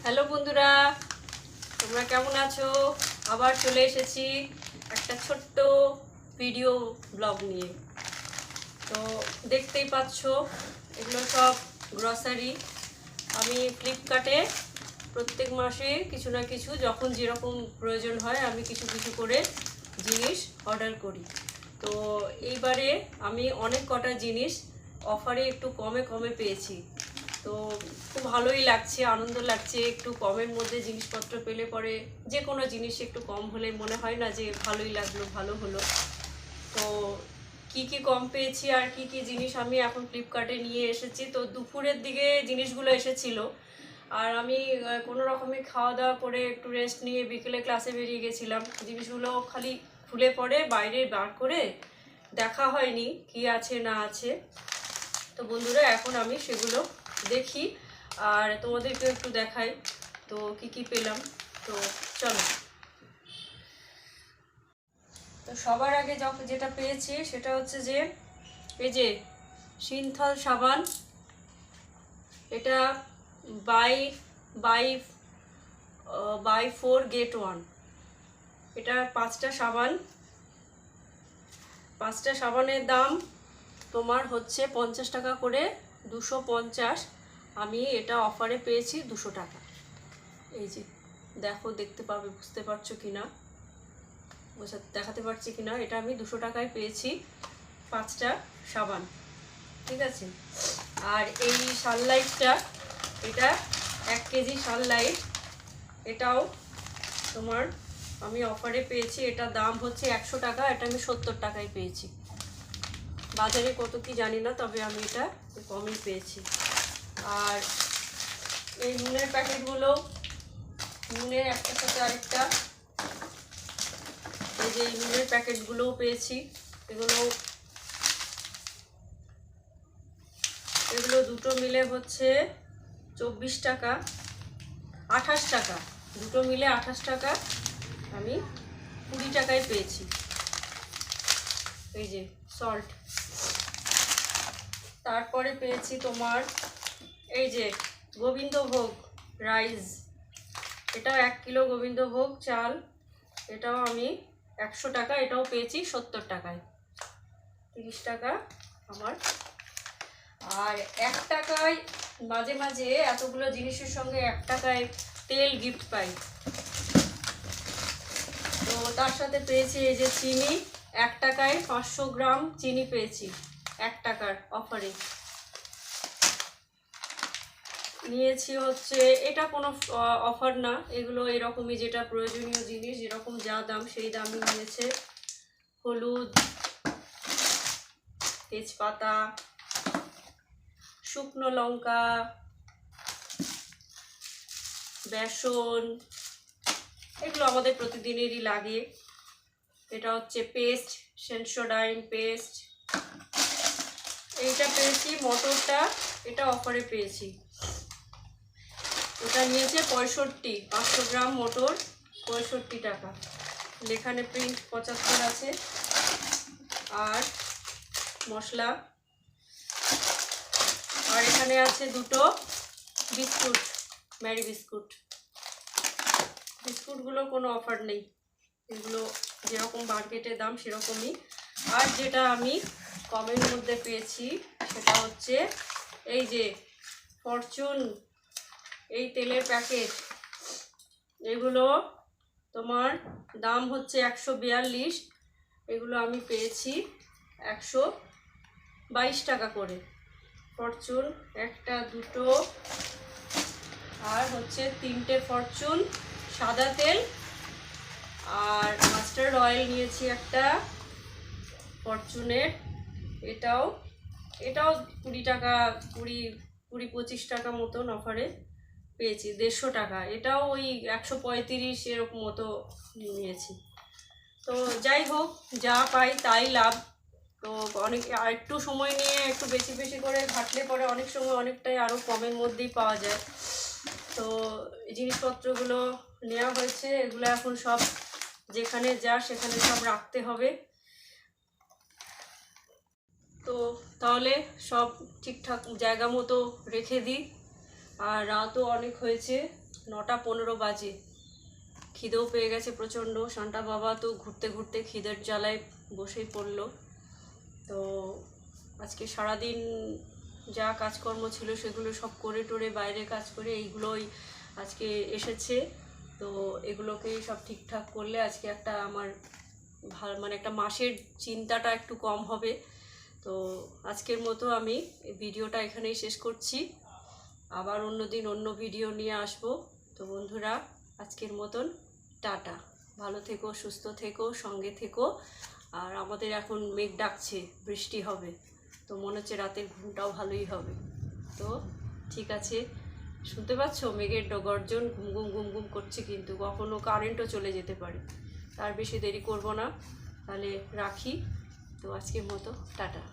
Hello বন্ধুরা, তোমরা কেমন আছো? আবার চলে এসেছি একটা ছোট্ট ভিডিও ব্লগ নিয়ে। তো দেখতেই পাচ্ছ, এগুলো সব গ্রসারি। আমি ফ্লিপকার্টে প্রত্যেক মাসে কিছু না কিছু, যখন যেরকম প্রয়োজন হয়, আমি কিছু কিছু করে জিনিস অর্ডার করি। তো এইবারে আমি অনেক কটা জিনিস অফারে একটু কমে কমে পেয়েছি। তো খুব ভালোই লাগছে, আনন্দ লাগছে। একটু কমের মধ্যে জিনিসপত্র পেলে পরে যে কোনো জিনিস একটু কম হলে মনে হয় না যে ভালোই লাগলো, ভালো হলো। তো কি কি কম পেয়েছি আর কি কি জিনিস আমি এখন ফ্লিপকার্টে নিয়ে এসেছি। তো দুপুরের দিকে জিনিসগুলো এসেছিল, আর আমি কোনো রকমে খাওয়া দাওয়া করে একটু রেস্ট নিয়ে বিকেলে ক্লাসে বেরিয়ে গেছিলাম। জিনিসগুলো খালি খুলে পরে বাইরে বার করে দেখা হয়নি কি আছে না আছে। তো বন্ধুরা, এখন আমি সেগুলো দেখি আর তোমাদেরকে একটু দেখাই তো কি কি পেলাম। তো চলো। তো সবার আগে যেটা পেয়েছি সেটা হচ্ছে যে এই যে সিন্থল সাবান। এটা বাই বাই বাই 4 get 1। এটা পাঁচটা সাবানের দাম তোমার হচ্ছে 50 টাকা করে, 250। আমি এটা অফারে পেয়েছি 200 টাকা। এই যে দেখো, দেখতে পাবে, বুঝতে পারছো কিনা, দেখাতে পারছি কিনা। এটা আমি 200 টাকায় পেয়েছি 5টা সাবান, ঠিক আছে। আর এই সানলাইটটা, এটা 1 কেজি সানলাইট, এটাও তোমার আমি অফারে পেয়েছি। এটা দাম হচ্ছে 100 টাকা, এটা আমি 70 টাকায় পেয়েছি। বাজারে কত কি জানি না, তবে আমি এটা কমই পেয়েছি। আর এই নুনের প্যাকেটগুলো, নুনের একটার সাথে আরেকটা, এই যে নুনের প্যাকেটগুলোও পেয়েছি। এগুলো দুটো মিলে হচ্ছে 24 টাকা, 28 টাকা। দুটো মিলে 28 টাকা, আমি 20 টাকায় পেয়েছি। এই যে সল্ট। তারপরে পেয়েছি তোমার এই যে গোবিন্দভোগ রাইস। এটাও 1 কিলো গোবিন্দভোগ চাল, এটাও আমি 100 টাকা, এটাও পেয়েছি 70 টাকায়, 30 টাকা আমার। আর 1 টাকায় মাঝে মাঝে এতগুলো জিনিসের সঙ্গে 1 টাকায় তেল গিফট পাই। তো তার সাথে পেয়েছি এই যে চিনি, 1 টাকায় 500 গ্রাম চিনি পেয়েছি 1 টাকার অফারে। নিয়েছি হচ্ছে, এটা কোনো অফার না, এগুলো এরকমই, যেটা প্রয়োজনীয় জিনিস, যেরকম যা দাম সেই দামই নিয়েছে। হলুদ, তেজপাতা, শুকনো লঙ্কা, বেসন, এগুলো আমাদের প্রতিদিনেরই লাগে। এটা হচ্ছে পেস্ট, সেন্সোডাইন পেস্ট। এইটা পেয়েছি মটরটা, এটা অফারে পেয়েছি। এটা নিয়েছে 65, 500 গ্রাম মটর 65 টাকা। এখানে প্রিন্ট 75 আছে। আর মশলা, আর এখানে আছে দুটো বিস্কুট, ম্যারি বিস্কুট। বিস্কুটগুলো কোনো অফার নেই, এগুলো যেরকম মার্কেটের দাম সেরকমই। আর যেটা আমি কমের মধ্যে পেয়েছি সেটা হচ্ছে এই যে ফরচুন, এই তেলের প্যাকেট। এগুলো তোমার দাম হচ্ছে 142, এগুলো আমি পেয়েছি 122 টাকা করে। ফরচুন একটা, দুটো, আর হচ্ছে 3টে ফরচুন সাদা তেল। আর মাস্টার্ড অয়েল নিয়েছি একটা ফরচুনের, এটাও 20 টাকা, 20-25 টাকা মতন অফারে পেয়েছি, 150 টাকা। এটাও ওই 135 এরকম মতো নিয়েছি। তো যাই হোক, যা পাই তাই লাভ। তো অনেক একটু সময় নিয়ে একটু বেশি বেশি করে ঘাটলে পরে অনেক সময় অনেকটাই আরও কমের মধ্যেই পাওয়া যায়। তো এই জিনিসপত্রগুলো নেওয়া হয়েছে, এগুলো এখন সব যেখানে যা সেখানে সব রাখতে হবে। তো তাহলে সব ঠিকঠাক জায়গা মতো রেখে দিই। আর রাতও অনেক হয়েছে, 9:15 বাজে। খিদেও পেয়ে গেছে প্রচণ্ড। শান্তা বাবা তো ঘুরতে ঘুরতে খিদের জ্বালায় বসেই পড়লো। তো আজকে সারাদিন যা কাজকর্ম ছিল সেগুলো সব করে টোরে বাইরে কাজ করে এইগুলোই আজকে এসেছে। তো এগুলোকেই সব ঠিকঠাক করলে আজকে একটা আমার মানে একটা মাসের চিন্তাটা একটু কম হবে। তো আজকের মতো আমি এই ভিডিওটা এখানেই শেষ করছি। আবার অন্য দিন অন্য ভিডিও নিয়ে আসব। তো বন্ধুরা, আজকের মতন টাটা। ভালো থেকো, সুস্থ থেকো, সঙ্গে থেকো। আর আমাদের এখন মেঘ ডাকছে, বৃষ্টি হবে। তো মনে হচ্ছে রাতের ঘুমটাও ভালোই হবে। তো ঠিক আছে, শুনতে পাচ্ছ মেঘের গর্জন ঘুম ঘুম ঘুম ঘুম করছে, কিন্তু কখনো কারেন্টও চলে যেতে পারে। তার বেশি দেরি করব না, তাহলে রাখি। তো আজকের মতো টাটা।